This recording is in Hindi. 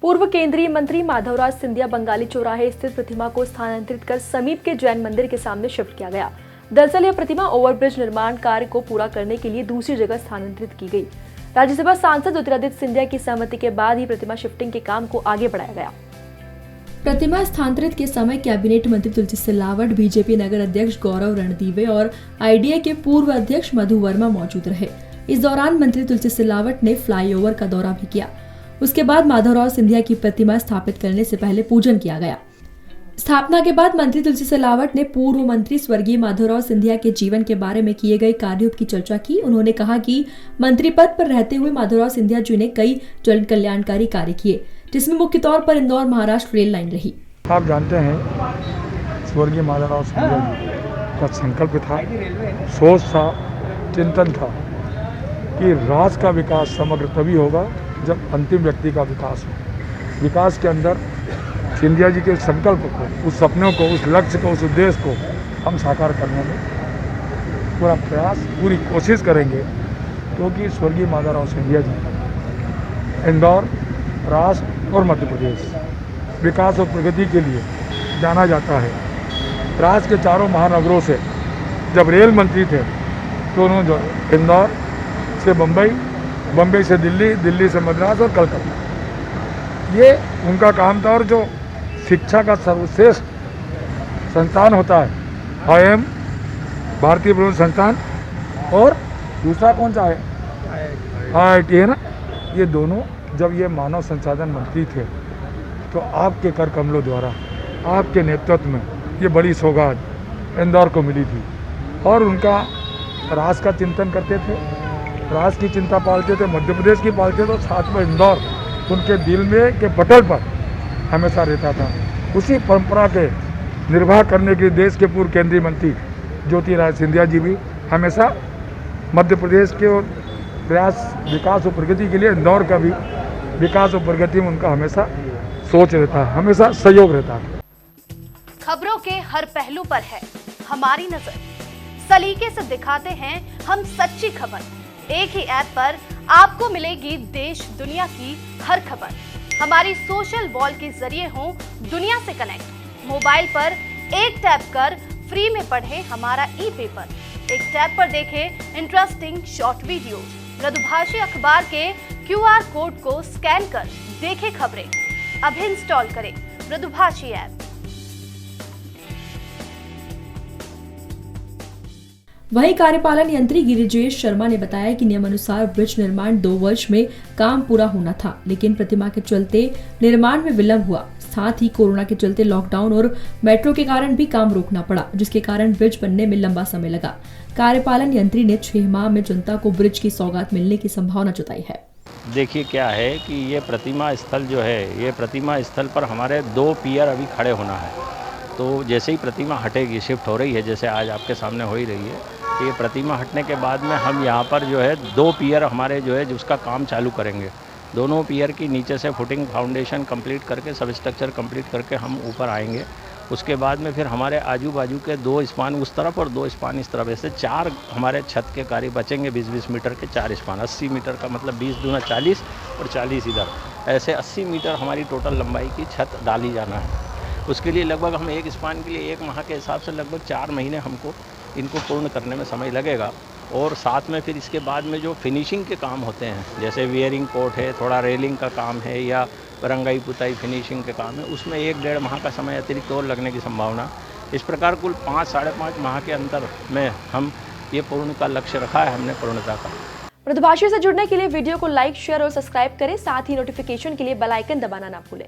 पूर्व केंद्रीय मंत्री माधवराज सिंधिया बंगाली चौराहे स्थित प्रतिमा को स्थानांतरित कर समीप के जैन मंदिर के सामने शिफ्ट किया गया। दरअसल यह प्रतिमा ओवरब्रिज निर्माण कार्य को पूरा करने के लिए दूसरी जगह स्थानांतरित की गई। राज्यसभा सांसद ज्योतिरादित्य सिंधिया की सहमति के बाद ही प्रतिमा शिफ्टिंग के काम को आगे बढ़ाया गया। प्रतिमा स्थानांतरित के समय कैबिनेट मंत्री तुलसी सिलावट, बीजेपी नगर अध्यक्ष गौरव रणदीवे और आईडीए के पूर्व अध्यक्ष मधु वर्मा मौजूद रहे। इस दौरान मंत्री तुलसी सिलावट ने फ्लाईओवर का दौरा भी किया। उसके बाद माधवराव सिंधिया की प्रतिमा स्थापित करने से पहले पूजन किया गया। स्थापना के बाद मंत्री तुलसी सिलावट ने पूर्व मंत्री स्वर्गीय माधवराव सिंधिया के जीवन के बारे में किए गए कार्यों की चर्चा की। उन्होंने कहा कि मंत्री पद पर रहते हुए माधवराव सिंधिया जी ने कई जन कल्याणकारी कार्य किए, जिसमें मुख्य तौर पर इंदौर महाराष्ट्र रेल लाइन रही। आप जानते हैं स्वर्गीय माधवराव सिंधिया जी का संकल्प था, सोच था, चिंतन था कि राज्य का विकास समग्र तभी होगा जब अंतिम व्यक्ति का विकास हो। विकास के अंदर सिंधिया जी के संकल्प को, उस सपनों को, उस लक्ष्य को, उस उद्देश्य को हम साकार करने में पूरा प्रयास, पूरी कोशिश करेंगे, क्योंकि स्वर्गीय माधवराव सिंधिया जी इंदौर, राष्ट्र और मध्य प्रदेश विकास और प्रगति के लिए जाना जाता है। राज्य के चारों महानगरों से जब रेल मंत्री थे तो उन्होंने इंदौर से बम्बई, बम्बई से दिल्ली, दिल्ली से मद्रास और कलकत्ता, ये उनका काम था। और जो शिक्षा का सर्वश्रेष्ठ संस्थान होता है IIM, भारतीय प्रबंध संस्थान, और दूसरा कौन सा है IIT है ना, ये दोनों जब ये मानव संसाधन मंत्री थे तो आपके कर कमलों द्वारा, आपके नेतृत्व में ये बड़ी सौगात इंदौर को मिली थी। और उनका राष्ट्र का चिंतन करते थे, राष्ट्र की चिंता पालते थे, मध्य प्रदेश की पालते थे, साथ में इंदौर उनके दिल में के पटल पर हमेशा रहता था। उसी परंपरा के निर्वाह करने के देश के पूर्व केंद्रीय मंत्री ज्योतिरादित्य सिंधिया जी भी हमेशा मध्य प्रदेश के और प्रयास, विकास और प्रगति के लिए इंदौर का भी विकास और प्रगति में उनका हमेशा सोच रहता है, हमेशा सहयोग रहता है। खबरों के हर पहलू पर है हमारी नजर, सलीके से दिखाते हैं हम सच्ची खबर। एक ही ऐप पर आपको मिलेगी देश दुनिया की हर खबर। हमारी सोशल वॉल के जरिए हो दुनिया से कनेक्ट। मोबाइल पर एक टैप कर फ्री में पढ़ें हमारा ई-पेपर। एक टैप पर देखें इंटरेस्टिंग शॉर्ट वीडियो। मृदुभाषी अखबार के QR कोड को स्कैन कर देखें खबरें। अभी इंस्टॉल करें मृदुभाषी ऐप। वहीं कार्यपालन यंत्री गिरिजेश शर्मा ने बताया कि नियमानुसार ब्रिज निर्माण 2 वर्ष में काम पूरा होना था, लेकिन प्रतिमा के चलते निर्माण में विलंब हुआ। साथ ही कोरोना के चलते लॉकडाउन और मेट्रो के कारण भी काम रोकना पड़ा, जिसके कारण ब्रिज बनने में लंबा समय लगा। कार्यपालन यंत्री ने 6 माह में जनता को ब्रिज की सौगात मिलने की संभावना जताई है। देखिए क्या है कि ये प्रतिमा स्थल जो है, ये प्रतिमा स्थल पर हमारे 2 पियर अभी खड़े होना है। तो जैसे ही प्रतिमा हटेगी, शिफ्ट हो रही है, जैसे आज आपके सामने हो ही रही है, ये प्रतिमा हटने के बाद में हम यहाँ पर जो है 2 पियर हमारे जो है जिसका काम चालू करेंगे। दोनों पियर की नीचे से फुटिंग, फाउंडेशन कंप्लीट करके, सब स्ट्रक्चर कंप्लीट करके हम ऊपर आएंगे। उसके बाद में फिर हमारे आजू बाजू के 2 स्पान उस तरफ और 2 स्पान इस तरफ, ऐसे 4 हमारे छत के कार्य बचेंगे। 20-20 मीटर के 4 स्पान, 80 मीटर का मतलब 20 दूना 40 और 40 इधर, ऐसे 80 मीटर हमारी टोटल लंबाई की छत डाली जाना है। उसके लिए लगभग हम एक स्पान के लिए 1 माह के हिसाब से लगभग 4 महीने हमको इनको पूर्ण करने में समय लगेगा। और साथ में फिर इसके बाद में जो फिनिशिंग के काम होते हैं, जैसे वियरिंग कोट है, थोड़ा रेलिंग का काम है, या रंगाई पुताई फिनिशिंग के काम है, उसमें 1-1.5 माह का समय अतिरिक्त और लगने की संभावना। इस प्रकार कुल 5-5.5 माह के अंतर में हम ये पूर्ण का लक्ष्य रखा है हमने, पूर्णता का। मृदुभाषी से जुड़ने के लिए वीडियो को लाइक, शेयर और सब्सक्राइब करें। साथ ही नोटिफिकेशन के लिए बेल आइकन दबाना ना भूलें।